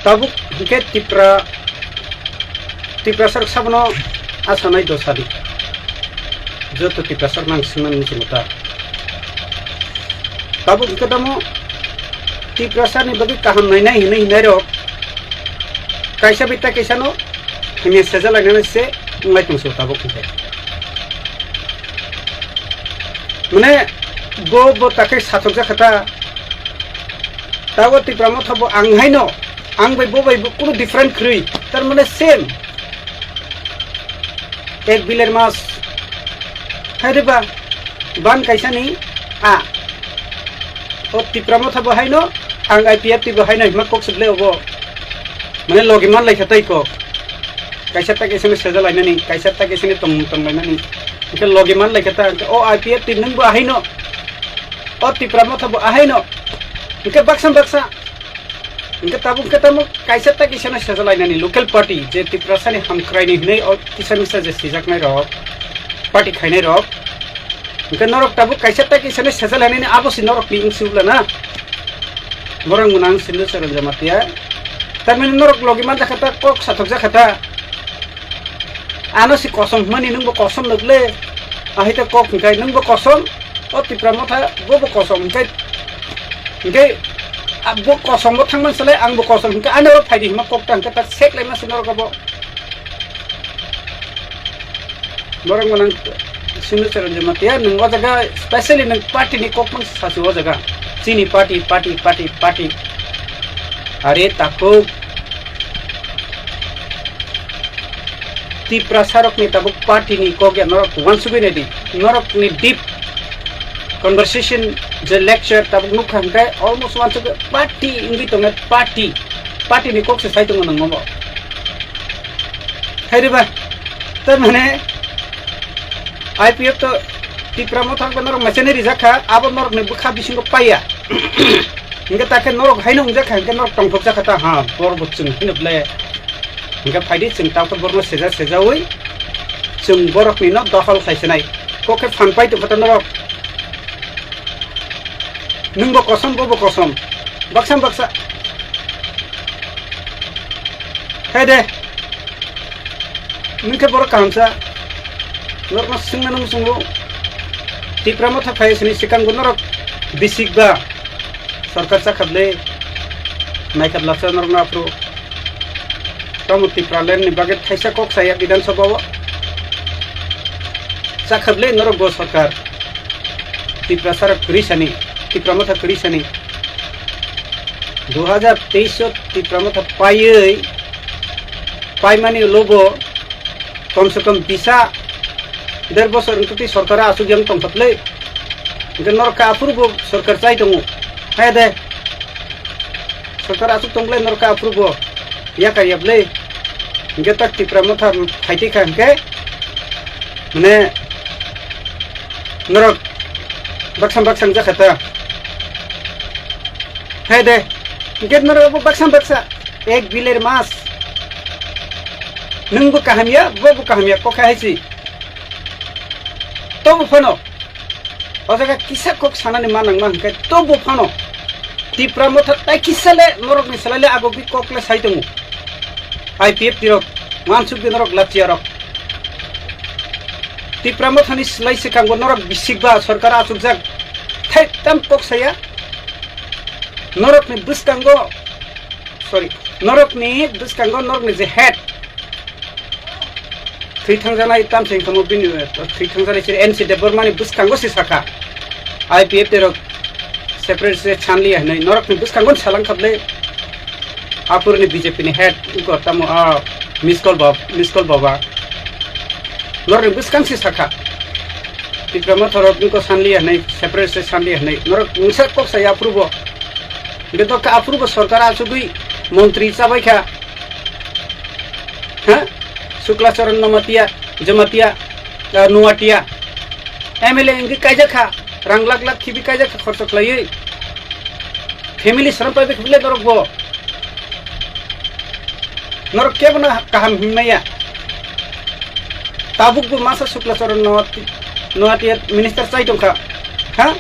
tabuk ke tipra sar sabno asanai dosadi joto tipra sar nang siman musimata tabuk ke damo tipra sar ni bagi kaham nai ro kaisa bita kaisa no hanya saja lagi se mulai tungsu tabuk ke mane bo takai satok ja kata tawo tipra mo thabo anghai no ang bai bo kuno different krui tar mane same एक बिलेर मास है बा बान कैसा नहीं ओ तिप्रामो था बहाय no आंग आईपीएफ ती बहाय ना हिमा कोक सबले ओबो माने लगिमान लायखातै को कैसा ता कैसे सजा लायना नहीं कैसा ता कैसे तम लायना नहीं इनके लगिमान लायखाता ओ आईपीएफ ती नंग बहाय नो ओ तिप्रामो था बहाय नो इनके बक्सा इनके ताबुक के तमो कैसे ता कैसे सजा लायना नहीं लोकल पार्टी जे तिप्रासानि हमक्राइनि हनै और किसान मिसा जे सिजाकनाय रक पार्टी खायनाय रक इनके नरक ताबुक कैसे ता कैसे सजा लायनानि आबोसि नरक नि इंसुब्ला ना मरंग मुनां सिन्नु सरन जमातिया तारमाने नरक लगिमान जाखाता कक साथक जाखाता आनोसि कसम मानि नंबो कसम नगले आहिता कक इनके नंबो कसम ओ तिप्रामो था बोबो कसम इनके अब कसम थांमान सलाय आंबो कसम इनके आनो फायदि हिमा कक इनके ता सेक लायना सिनर गबो मरंग मुनां सिन्नु सरन जमातिया नंगो जगा स्पेशली नंग पार्टी नि कक मन सासु ओ जगा चीनी पार्टी अरे ताको तिप्रा सारक नि ताबुक पार्टी नि कोगे नरक वानसुबे ने दि नरक नि डीप कन्वर्सेशन जे लेक्चर ताबुक नुखांगे अलमोस्ट वानसुबे पार्टी इंगि तंगे पार्टी नि कोक से साइतो नंगमो हेरिबा त माने आईपीएफ तो तिप्रा मो थांग नरक मचेनेरि जाखा आबो नरक नि बुखा बिसिंगो पाया इनके ताके नरक हाइनो जाखा इनके नरक टंगथक जाखाता हा बर बुचुं हिनबले इनके फाइदि जों ताको बरनो सेजावै जों बरक नि न दखल खायसनाय कोके फानपाय तो फटा नरक नंगो कसम बोबो कसम बक्सा हे दे इनके बर कामसा नरक सिंगना नंगसुंगो तिप्रा मो थाफायसनि सिकां नरक बिसिकबा सरकार साखाबले नायखाबलासो नरक नाफ्रु तमु तिप्रा लेन नि बागे थाइसा कक साया विधानसभाव साखाबले नरक गो सरकार तिप्रा सारक करिसानि तिप्रा मो था करिसानि 2023 तिप्रा मो था पाय माने लोगो कम से कम 1.5 बছর इनके सरकार आसुगियाम तंथपले इनके नरका अप्रूव सरकार चाइ दङ हे दे सरकार आसु तंगले नरका अप्रूव या कायबले इनके तक तिप्रा मथा फाइति खानके माने नरक बक्सम जाखाता हे दे इनके नरक बक्सा एक बिलेर मास नंगबो काहामिया बोबो काहामिया कोखायसि तो बुफानो अजगा किसा कोक सानानि मानंग मानके तो बुफानो तिप्रा मथा ताइ किसाले नरक नि सलाले आगो बि कोकले साइदमु आईपीएफ तिरक मानसुक नरक लाचियारक तिप्रा मथानि सलाइसे कांगो नरक बिसिकबा सरकार आसुकजाक थाइ तम कोक साया नरक नि बुसकांगो नरक नि जे हेड थैथांजानाय तामसें खमो बिनि थैथांजानाय से एनसी बर्मानि बुसकांगो से साखा आईपीएफ तेरक सेपरेट से छानलिया नै नरक नि बुसकांगो सालां खाबले आपुरनि बीजेपी नि हेड गतामो मिसकल बाबा नरक नि बुसकां से साखा तिप्रामा थरक नि को छानलिया नै सेपरेट से छानलिया नै नरक मुसा को साय अप्रूव बेतो का अप्रूव सरकार आसुगुई मंत्री साबायखा ह शुक्लाचरण जमातिया नुवाटिया एमएलए इंगे कायजाखा रां लाख खिबि कायजाखा खर्च खालायो फेमिली सरम पाइबे खबले नरक केबना काहाम हिमनाया ताबुकबो मासा शुक्लाचरण नुवाटिया मिनिस्टार चाइ दंखा हा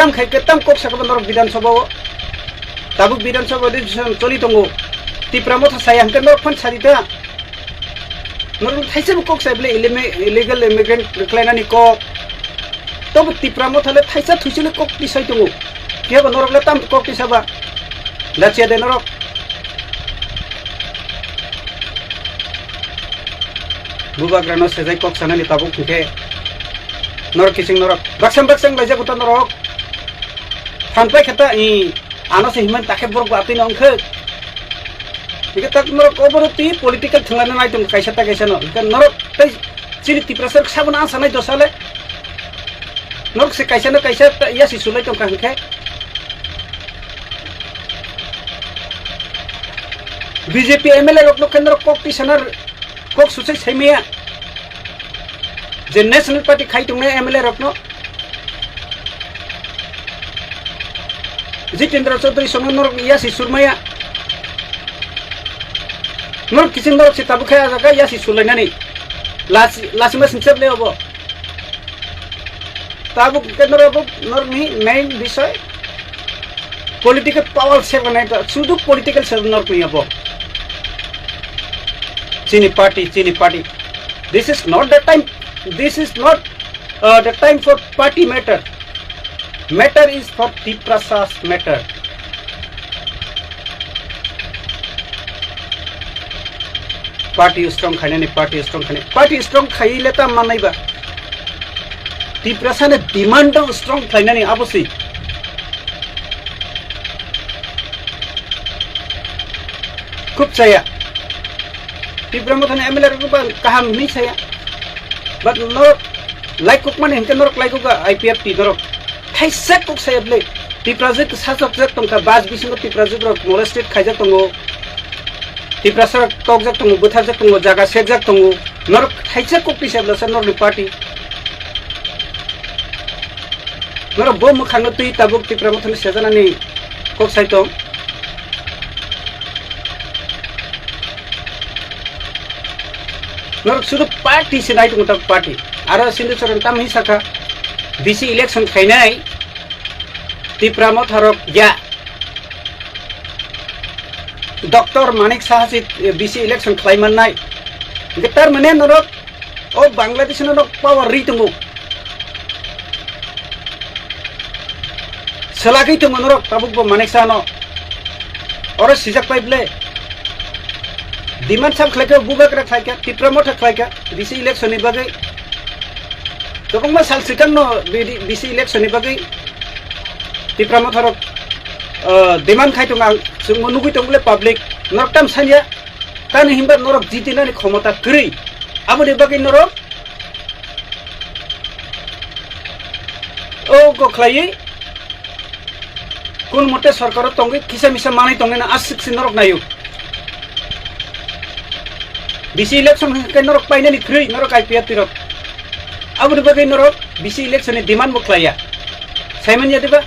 tam khai ke tam kok sakaba norok Bidhan Sabha tabuk Bidhan Sabha decision choli tongo tipra mo thasai hangke norok phan sarita norok thaise kok saible illegal immigrant decline ni kok tob tipra mo thale thaisa thusile kok tisai tongo kiaba norok le tam kok tisaba lachia de norok bubagrano sejai kok sanani tabuk ke norok kising norok baksang laja kuta norok thampai khata I ano se himan takhe borok atin ongkhe ike tak norok oboroti political thlana nai tum kaisa no ike norok tai chini tiprasar sabuna sanai dosale norok se kaisa ya si sulai tum kangkhe BJP MLA rok no kendro kok pisanar kok susai saimia je national party khai tungne MLA rokno Jitendra Chaudhary songo norok yasi surmaya norok kisin norok se tabu khaya jaga yasi sulainani lasima sinchable obo tabu kendra obo normi main bishoy political power save nai ta sudu political save norok ni obo chini party this is not the time the time for party matter is for Tiprasas matter party strong khaine party strong khaile ta manai ba Tiprasa ne demand strong khaine ni abosi खूब saya Tipra mo thane MLA ko ba kaham ni saya but norok like kok mane hinke norok like ko IPF ti norok thaisa kok saya ble Tiprajit sasok jak tongka bas bisingo Tiprajit rok molested khaijak tongo Tiprasa tok jak tongo buthar jak tongo jaga sek jak tongo norok thaisa kok pi sabla sa norok party norok bo mo khangno tui tabuk Tipra mo thane sejana ni kok sai tong norok sudu party sinai tung tak party ara sindu charan tam hi saka BC election khainai Tipra mo tharok ya Dr. Manik Sahasi BC election claimant nai getar mane norok o Bangladesh norok power ri tungu selagi tu norok tabuk bo Manik Sahano ora sijak paible Diman sam khlaika buga kra khlaika Tipra mo tha khlaika BC election ni bagai tokong ma sal sikang no BC election ni bagai Tipra mo tharok demand khai tungang sung nugui tongle public nortam sanya tan himba norok jitina ni khomata kri abo ni bagai norok o ko khlai kun mote sarkar tonge kisa misa manai tonge na asik sin norok nayu BC election ke norok paina ni kri norok IPF tirok abo ni bagai norok BC election ni demand mo khlaya Simon ya deba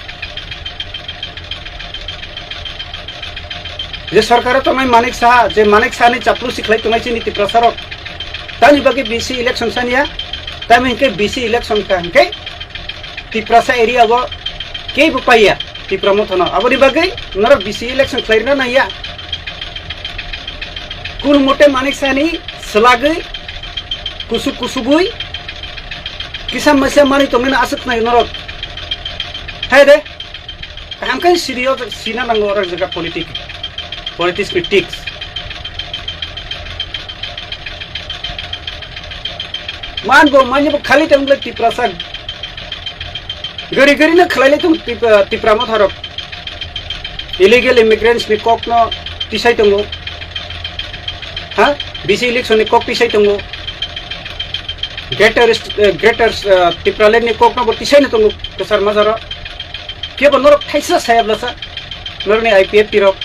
je sarkar to mai Manik Saha ni chaplu siklai to mai chini Tiprasa rok tani bagi BC election sania tami ke BC election ka ke Tiprasa area go ke bupaya Tipra mo thana aboni bagi norok BC election khlairna na ya kun mote Manik Saha ni selagai kusubui kisam masya mani to mena asat na norok hai de kam kan serius sina nang orang jaga politics critics man bo khali tamle Tiprasa gari na khalai tum Tipra mo tharok illegal immigrants ni kok no tisai tongo ha BC election ni kok tisai tongo greater Tipra le ni kok no tisai na tongo kasar mazara ke bo norok thaisa sayab lasa norok ni IPF tirok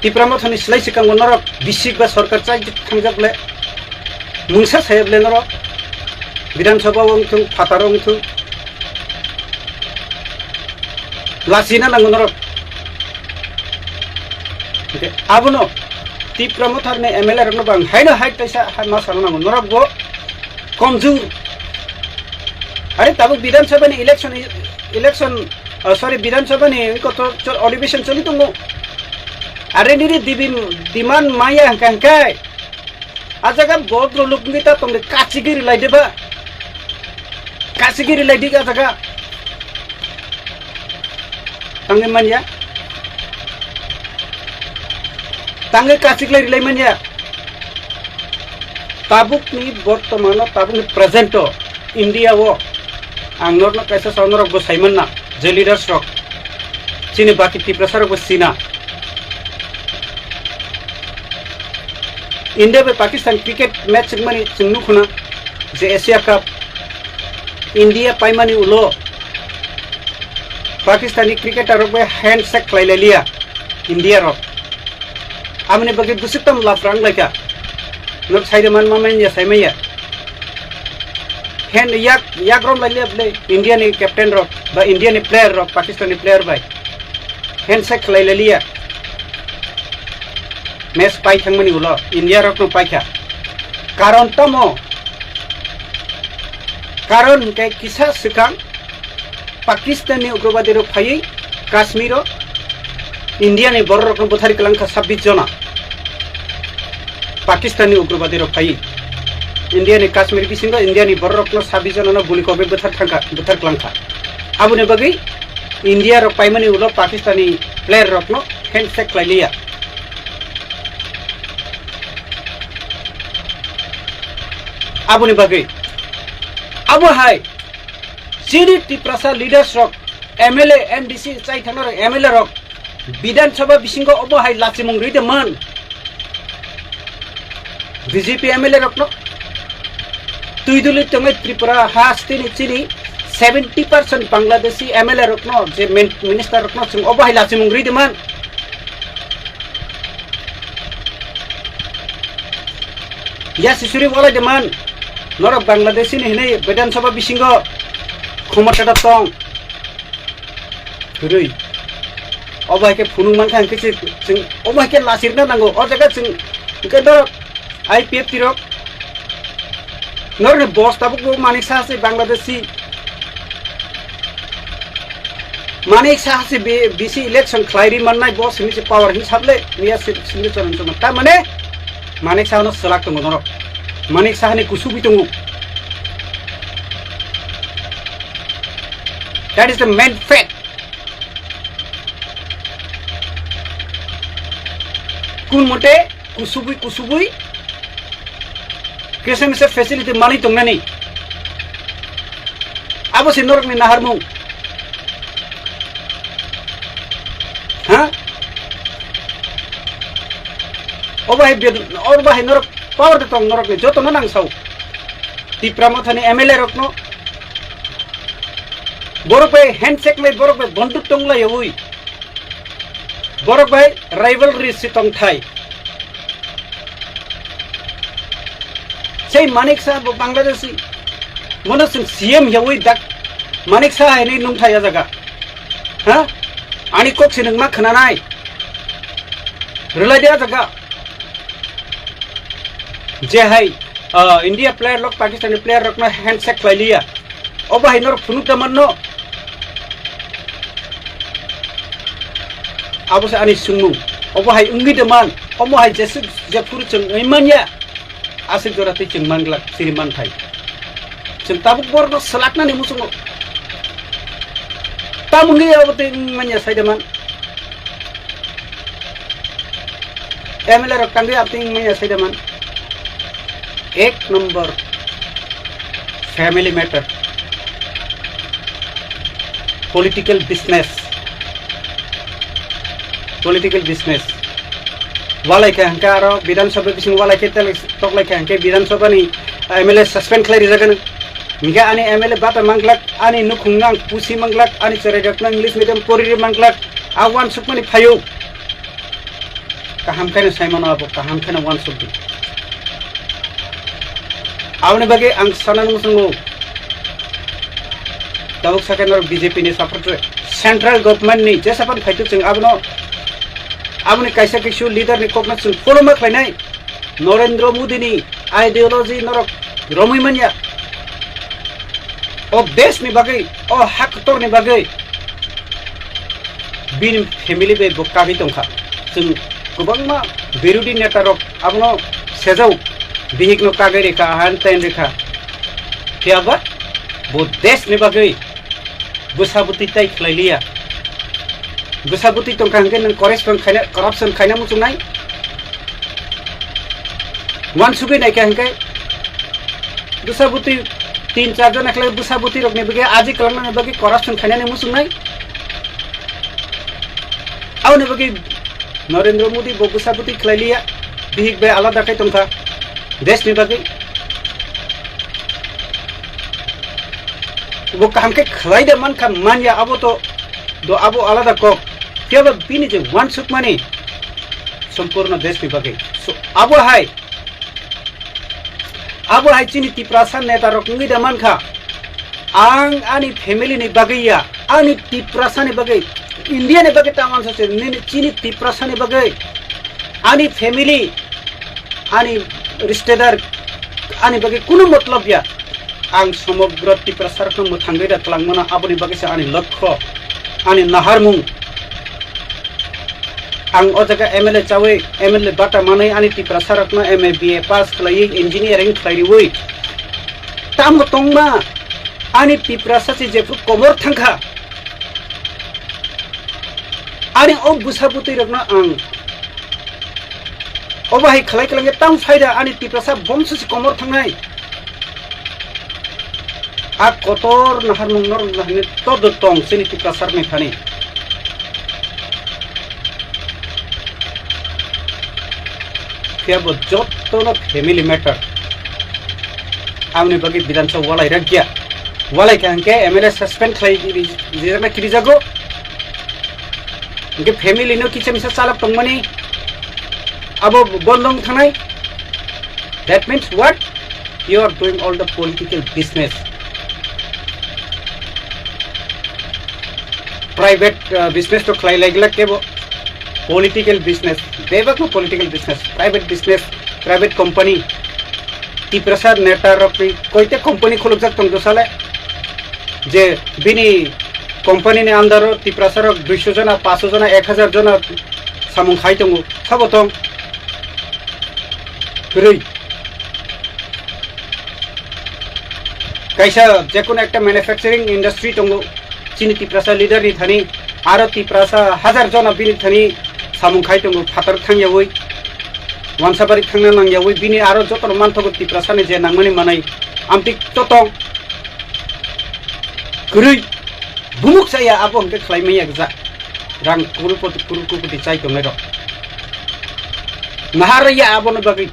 Tipra mo thani slai sikang norok bisik ba sarkar chai thangjak le mungsa sayab le norok Bidhan Sabha wong thung phatarong thung lasina nang norok okay abuno Tipra mo tharne MLA rokno bang haina hait taisa ma sarna norok go komjur अरे तब विधानसभा election sorry विधानसभा तो अधिवेशन चली दङ अरे निरी दिमान माया हंकाय आजागा बोद्रो लुकंगिता तंगे काचिगिरि लाइदेबा काचिगिरि लाइदिगा आजागा तंगे मानिया तंगे काचिगलाइ rely मानिया ताबुकनि बर्तमान ताबुकनि प्रेजेंटो इंडिया वो आंगनर कैसा साउनर बसाइमन ना जे लीडर्स रक चिनि बाकी टिप्रेसर बसिना इंडिया पे पाकिस्तान क्रिकेट मैच मनी चिंगनु खुना जे एशिया कप इंडिया पाइमानी उलो पाकिस्तानी क्रिकेटर पे हैंडशेक ले लिया इंडिया रक आमने बगे दुसितम लाफ्रांग लाइका नक साइडमान मामन या साइमैया हैंड याक रोम लाइले अपने इंडिया ने कैप्टन रक बा इंडिया ने प्लेयर रक पाकिस्तानी प्लेयर बाय हैंडशेक ले लिया मैच पाई थांगमनि उलो इंडिया रक नो पाइखा कारण तमो कारण के किसा सिकां पाकिस्तानी उग्रवादी रक फाई काश्मीर इंडिया ने बर रक बुथारि कलंका 26 जना पाकिस्तानी उग्रवादी रक फाई इंडिया ने काश्मीर बिसिंगा इंडिया ने बर रक 26 जना गुली कोबे बुथार कलंका आबुने बगै इंडिया रक पाइमनि उलो पाकिस्तानी प्लेयर रक नो हैंडशेक लाइलिया आबुनि बागै अब हाय सिरि टिप्रासा लीडर्स रक एमएलए एमडीसी चाइ थांगर एमएलए रक विधानसभा बिसिंग अब हाय लाचिमुं रिदमन बीजेपी एमएलए रक न तुइदुलि तंगे त्रिपुरा हास्तिनि चिनि 70% बांग्लादेशी एमएलए रक न जे मिनिस्टर रक न जों अब हाय लाचिमुं रिदमन या सिसुरि वाला दमान नरक बांग्लादेशी ने विधानसभा बिसिंग क्षमता दं गरै अबायके फुनुमान खांके जों अबायके लासिरना नांगौ अ जायगा जों केदो आईपीएफ तिरक नरने बस ताबुक मानिक सासे बांग्लादेशी मानिक सासे बीसी इलेक्शन खलाइरि माननाय बस नि पावर हिसाबले मिया सिंदु चरण चरण ता माने मानिक साहनो सलाक दङ नरक मानिक साहनि कुसुबि दङ that is the main fact kun mote kusubui kesem se facility mani tong nani abo se norok ni naharmu ha obai norok power tong norok ni joto nang sau ti pramathani mla rokno borok by handshake mai borok by bonduk tongla yoi borok by rivalry sitong thai sei manik sah bangladeshi monosin cm yoi dak manik sah ni nung thai jaga ha ani kok sinung ma khana nai relai dia jaga je hai india player lok pakistani player lok na handshake lai liya oba hai nor phunu tamanno abo sa ani sungmu obo hai ungi deman omo hai jesu japur chung imanya asik dorati chung manglak siriman thai chung tabuk borno salakna ni musungo tamungi abote imanya saidaman emela rokangi apti imanya saidaman ek number family matter political business walai ke hangkaro Vidhan Sabha बिसिं walai ke toklai ke hangke Vidhan Sabha ni MLA suspend khlai jagan miga ani MLA bata manglak ani nukhungang pusi manglak ani chare dakna english medium poriri manglak awan sukmani phayo kaham khane saimano abo kaham khane wan sukdi awne bage ang sanan musungo tabuk sakenar BJP ni support central government ni je support khaitu chung abno abni kaisa kisu leader ni kokna chung follow khlainai Narendra Modi नि ideology नरक रमैमनिया o देश नि बागै o हाक्टर नि बागै बिनि family बे बकागै दंखा जों गोबांमा बिरोधी नेता रक आबनो सेजौ बिहिगनो कागै रेखा हान तेन रेखा फियाबा बो देश नि बागै बुसाबुति ताइ खलाइलिया बुसाबुति तंखा हंके नों करप्शन खायना मुचुनाय वन सुगै नायका हंके बुसाबुति 3-4 जन एकला बुसाबुति रकनि बगे आजि कलांना बगे करप्शन खायना मुचुनाय आउने बगे नरेंद्र मोदी बो बुसाबुति खलाइलिया बिहिग बे आलादा खाय तंखा देश नि बगे वो हमके खलाइदे मन का मानिया अब तो दो अब आलादा को केवल बिनी जे वन सुक माने संपूर्ण देश नि बगे सो अब हाय चिनी तिप्रासा नेता रकंगि द मन खा आं आनी फैमिली नि बगैया आनी तिप्रासा नि बगै इंडिया नि बगै तामान ससे नि चिनी तिप्रासा नि बगै आनी फैमिली आनी रिश्तेदार आनी बगै कुनु मतलब या आं समग्र तिप्रासारखौ मोथांगै दा खालामना आबनि बगैसे आनी लक्ष्य आनी नाहारमुं आं ओ जगह एमएलए चावै एमएलए बाटा मानै आनी तिप्रासारखौ एमए बीए पास खलायै इंजिनियरिंग खलायवै ताम तंगमा आनी तिप्रासासि जेफु कमर थांखा आनी ओ बुसाबुति रखना आं ओ बाहाय खलाय खलांगे ताम फायदा आनी तिप्रासा बमसि कमर थांनाय आ कोtor नहर मुंगर नहने तो दतों से नीति प्रसार में थाने क्या वो जो तो ना फैमिली मैटर आमने बगी विधानसभा वाला रख गया वाला क्या हंके एमएलए सस्पेंड खाई जिधर में किरी जागो उनके फैमिली ने किसी में से साला पंगमनी अब बंदों थाने that means what you are doing all the political business private business तो खलाई लगला के वो पॉलिटिकल बिजनेस देवक में पॉलिटिकल बिजनेस प्राइवेट कंपनी तिप्रासार नेता रखी कोईते कंपनी खुलक जाक तुम दोसाले जे बिनी कंपनी ने अंदर तिप्रासार 200 जना 500 जना 1000 जना सामुं खाई दंगो सब तो रई कैसा जेकुन एक मैन्युफैक्चरिंग इंडस्ट्री दंगो चिनी तिप्रासा लीडर नि थानी आरो तिप्रासा 1000 जना बिनि थानी सामुं खाय दंगो फातर थांयावै वानसाबारि थांना नांयावै बिनि आरो जतन मानथगो तिप्रासा नि जे नांमनि मानाय आमति ततं गुरै बुमुक जाया आबो हंके खलायमै एकजा रां कुरुपति चाय दंनाय र नाहारया आबोनो बागै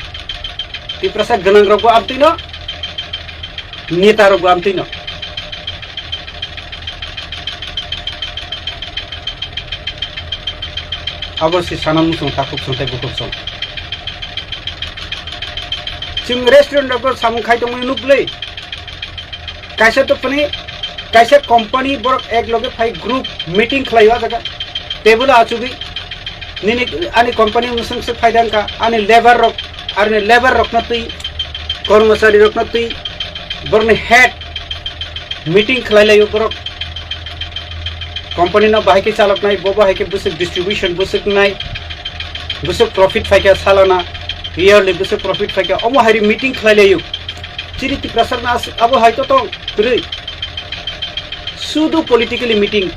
तिप्रासा गनां रगो आमतिनो नेता रगो आमतिनो अवश्य सानाम मुसुं थाकुक संथाय बुकुक सं जों रेस्टुरेंट को सामुं खाय दंमोन नुब्लै कैसे तो पनि कैसे कंपनी बरक एक लगे फाइ ग्रुप मीटिंग खलायवा जगह टेबल आचुगै निनि आनि कंपनी मुसुं से फायदा का आनि लेबर रक नतै कर्मचारी रक नतै बरने हेड मीटिंग खलायलायो बरक कंपनी न बाहायके चालक नाय बो बाहायके बुसुक डिस्ट्रीब्यूशन बुसुक नाय बुसुक प्रॉफिट फायके सालाना ईयरली बुसुक प्रॉफिट फायके अमो हारि मीटिंग खलायलायो चिरि तिप्रासार ना अब हायतो तो रै सुदु पॉलिटिकली मीटिंग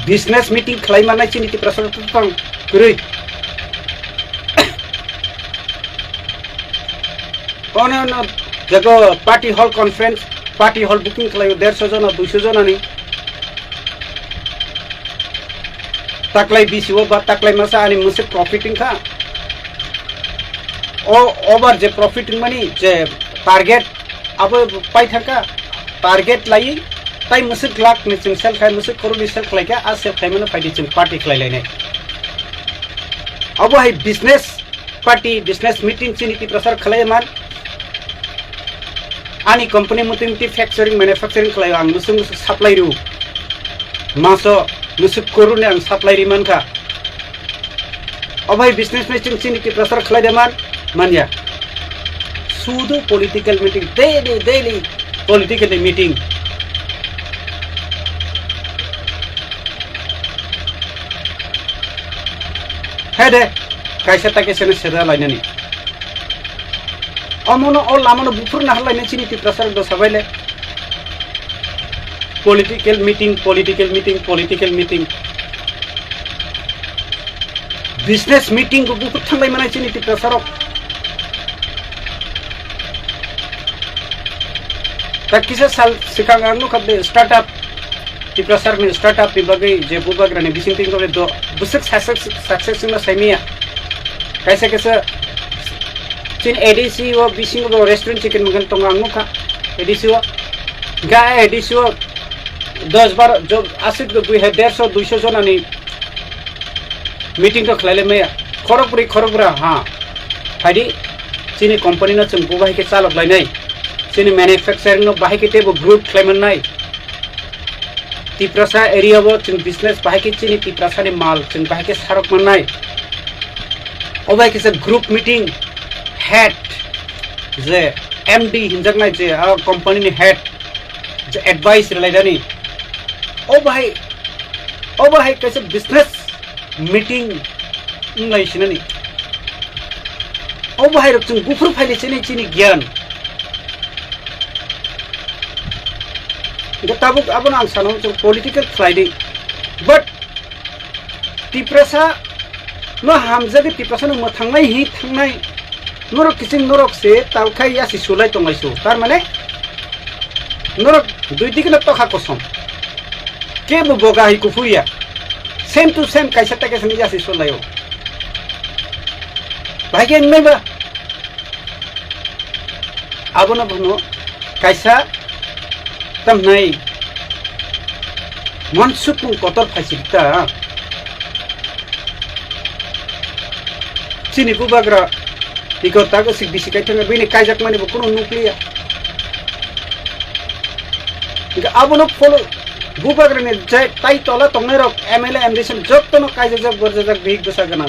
बिजनेस मीटिंग खलाय मानाय चिनि तिप्रासार तो रै ओनो जगो party hall conference party hall booking खलायो 150 जना 200 जना नि ताकलाय बिसिओ बा ताकलाय मासा आनि मुसे प्रॉफिटिंग खा ओ ओवर जे प्रॉफिटिंग मनी जे टारगेट अब पाइ थाका टारगेट लाई ताइ मुसे लाख नि जों सेल खाय मुसे करोड़ नि सेल खलायका आ सेल खायमनो फायदि जों पार्टी खलायलायनाय अब हाय बिजनेस पार्टी बिजनेस मीटिंग चिनिति प्रसार खलायमान आनी कंपनी मुतिमति फैक्चरिंग मैन्युफैक्चरिंग खलायो आं मुसुं सप्लाय रु मासो मुसुं करोड़ आं सप्लाय रिमान का अबाय बिजनेस में चिनिति प्रसार खलायदमान मानिया sudu political meeting, daily political meeting. Hede, kaisa take sene seda lainani. Amono all lamono bufur na halai chini ti prasar do sabaile. Political meeting. Business meeting go bufur thanglai mana chini ti prasarok. Tak kisa sal sikang angno kabde startup ti prasar ni startup ti bagai je bubag rani bising ting ko do busuk success na saimia. Kaisa chin ADC wo bising go restaurant chicken magan tongang muka ADC wo ga ADC wo 10-12 जो आसिक तो 150-200 जना नहीं meeting तो खिलाले में खरगपुरा हाँ फाइडी चीनी company ना चंपू बाही के चालक लाई नहीं चीनी मैन्युफैक्चरिंग नो बाही के टेबो ग्रुप क्लेमन नहीं तिप्रसा एरिया वो चीन बिजनेस बाही के चीनी तिप्रसा ने माल चीन बाही के सारक मन नहीं ओ बाही के से ग्रुप मीटिंग हेड जे एमडी हिंजक नहीं जे कंपनी ने हेड जे एडवाइस रिलेटेड नहीं ओ भाई कैसे बिजनेस मीटिंग नहीं सिनानी ओ भाई रख चुन गुफुर फाइले चीनी ज्ञान गताबुक अब ना सानो जो पॉलिटिकल फ्राइडे बट तिप्रसा न हमजा के तिप्रसा न थांनाय नरक किसिम नरक से तालखाय यासि सुलाय तंगायसो तार माने नरक दुई दिके न तखा कसम के बोगा ही कुफुया सेम टू सेम कैसा तक ऐसे नहीं सुलायो भाई के नहीं बा अब न बनो कैसा तम नहीं मन सुख कतर फाइसिता चीनी बुबाग्रा इको ताको सिक बिसी kai थंगा बिने काइजक माने बकुनो नुक्लिया इका अब न फॉलो बुबाग्रा ने जय ताई तोला तंगने रक एमएलए एमडीसन जब तो न काइजक बरजक बिग बसा गना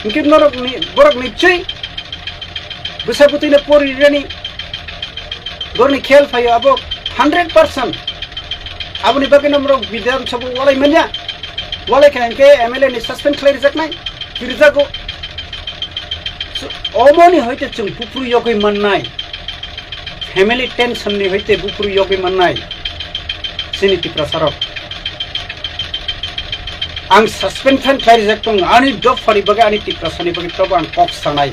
इनके नरक नि बरक निचै बुसापुति ने पोरी रेनी गोरनी खेल फायो अब 100% अब नि बके नम्र विधान सब वाला मन्या वाला के एमएलए नि सस्पेंड खले रिजक नै रिजक ओमोनी होइते चुं पुपुरु योगै मन्नाय फैमिली टेंशन नि होइते पुपुरु योगै मन्नाय सिनिति प्रसारक आं सस्पेंशन खाइ रिजेक्टं आनि जब फरि बगे आनि ति प्रसारनि बगे तब आं कक सानाय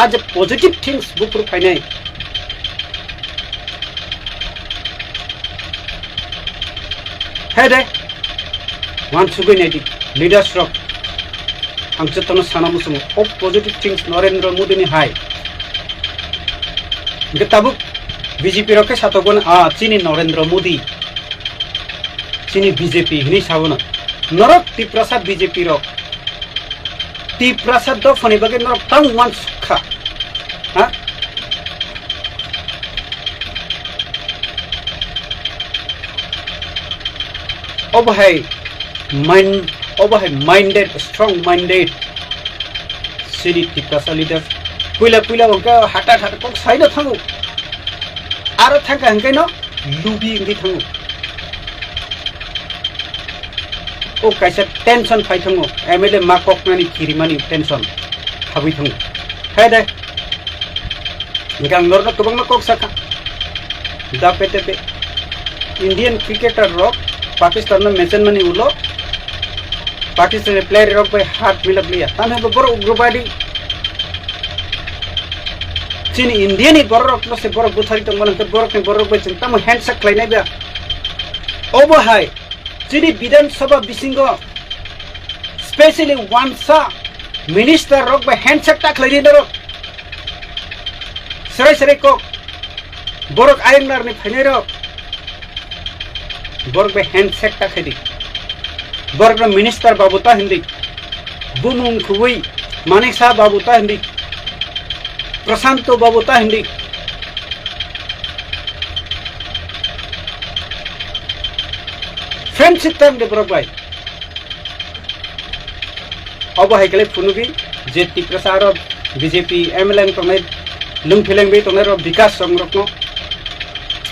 आज पॉजिटिव थिंग्स पुपुरु फाइनाय हेदे मान सुगै नायदि लीडर्स रक आं जतन साना मुसुम of positive things Narendra Modi नि हाय गताबुक बीजेपी रके सातगुन चीनी नरेंद्र मोदी चीनी बीजेपी हिनी सावन नरक ती प्रसाद बीजेपी रक ती प्रसाद द फनि बगे नरक तंग वन सुखा हा माइंडेड स्ट्रॉन्ग माइंडेड सिरी ती प्रसाद लीडर पुला उनका हाटा कक साइड थांगो आरो थांका हंकै न लुबी इंगि थांगो ओ कैसे टेंशन फाइ थांगो एमएलए माकक नानि खिरिमानि टेंशन हाबै थांगो हे दे गांगलर न गोबां कक साखा दा पेटेपे इंडियन क्रिकेटर रक पाकिस्तान न मेचन मनि उलो पाकिस्तान प्लेयर रक बाय हाथ मिलब लिया तामे बर उग्रवादी चीनी इंडियन ही बर रक से बर बुथारी त मन बर के बर बाय चिंता म हैंडशेक लाइनाय बा ओबो हाय चीनी विधानसभा बिसिंग स्पेशली वानसा मिनिस्टर रक बाय हैंडशेक टाक लाइनाय दर सरै को बरक आयंगनार नि फाइनाय रक बरक बाय हैंडशेक टाखैदि बरक मिनिस्टर बाबूता हिंदी बुमुंग खुई मानिक साहब बाबूता हिंदी प्रशांतो बाबूता हिंदी फ्रेंडशिप टाइम दे बरक भाई अब हाइकले फुनुबी जेटी प्रसार बीजेपी एमएलए तंगै lung fileng be tonero bikas songrokno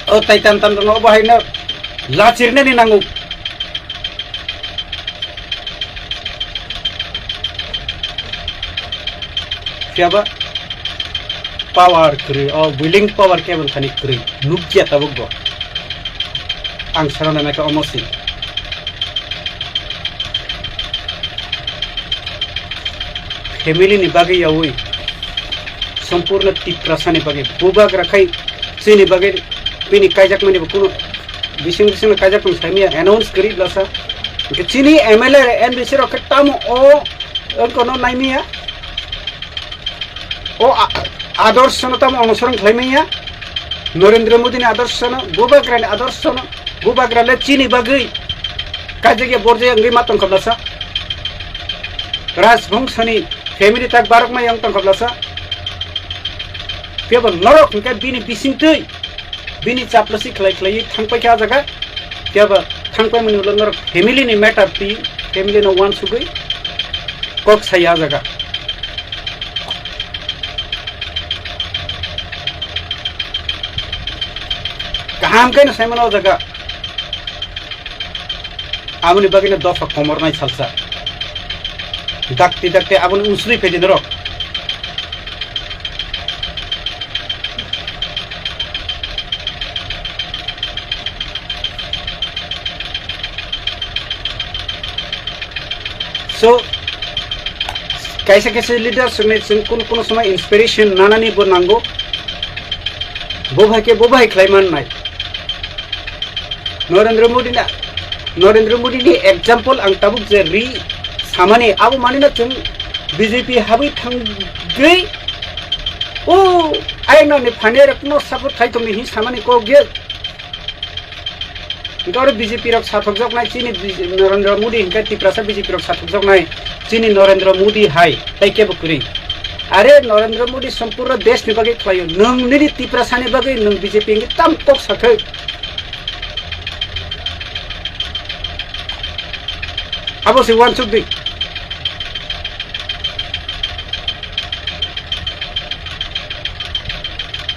o taitan tan no bahayna lachirne ni nangu siapa power kri o willing power kebal khani kri nukja tabuggo ang sarana naka omosi family ni bagi yawi संपूर्ण तिप्रासानि बागे बुबाग रखाई चीनी बागे बिनी कायजाक मनि कुनो बिसिंग बिसिंग कायजाक तुम Samia announce करी लसा के चीनी एमएलए एन बिसरो कट्टाम ओ कोनो नाइमिया ओ आदर्श न तम अनुसरण खैमिया नरेंद्र मोदी ने आदर्श न बुबाग रानि आदर्श न बुबाग राले चीनी बागे कायजाके बरजे अंगै मातम खबलासा राजवंशनि फैमिली तक बारक मा yang tang खबलासा केवल नरक उनका बिनी बिसिंगतै बिनी चाप्लसी खलाय थांपाय क्या जगह केवल थांपाय मनि उल नरक फैमिली नि मैटर पि फैमिली न वान सुगै कक साया जगह काम कैन साइमन जगह आमुनि बगिन दफा कमरनाय सालसा दाक्ति दाक्ति आबुनि उस्रि फेदिन रक So, कैसे लीडर में कुन समय इंस्पिरेशन नानानी बो नांगो बो भाई खलायमान नाय नरेंद्र मोदी नि एग्जांपल आं ताबुक जे रि सामाने आबो मानिना जों बीजेपी हाबै थांगै ओ आइना ने फाने रखनो साबो थाइ तो मिहि सामाने को गे गौर बीजेपी रक साथक जगनाय चीनी नरेंद्र मोदी इनका तिप्रासा बीजेपी रक साथक जगनाय चीनी नरेंद्र मोदी हाय ताइके बकुरी अरे नरेंद्र मोदी संपूर्ण देश नि बगे खलायो नोंनि तिप्रासा नि बगे नों बीजेपी नि ताम तक साथै अब से वन सुख दी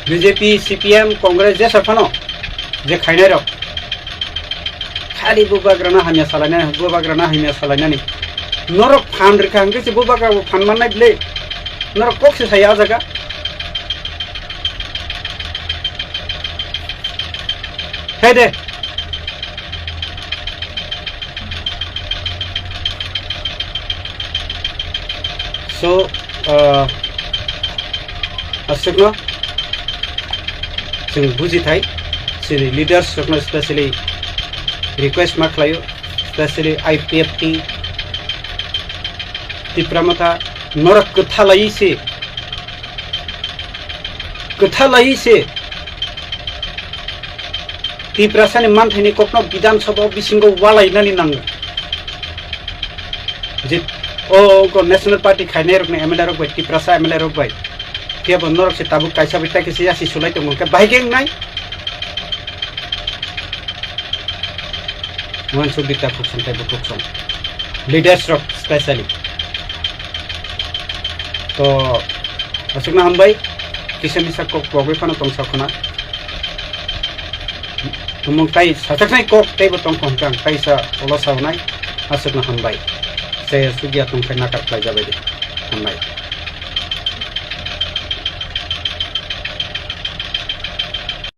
बीजेपी सीपीएम कांग्रेस जे सफनो जे खाइनाय रक खाली बुबाग्राना हामिया सालायनानै नरक फान रेखा हंगे से बुबाग्रा फान माननाय ब्ले नरक कक से साया जगह हे दे सो असगनो जों बुजिथाय सिरि लीडर्स सकनो स्पेशली रिक्वेस्ट मा खलायो स्पेशली आईपीएफटी तिप्रामथा नरक कथालायि से तिप्रासानि मानथायनि ककनो विधानसभा बिसिंगो वालायनानि नांगो जे ओ को नेशनल पार्टी खायनाय रकने एमएलए रक बाय तिप्रासा एमएलए रक बाय केबो नरक से ताबु कायसा बिता केसे यासि सुलाय दंमोन के बायगें नाय Mansu bita fukson taibu fukson leaders rock specially तो असुकना हमबाय किसे मिसा को प्रॉब्लम फना तंग सखना तुम काई सतकनाय को तैबो तंग कंकां काईसा ओला सावनाय असुकना हमबाय से सुगिया तुम फेना काटलाय जाबाय हमबाय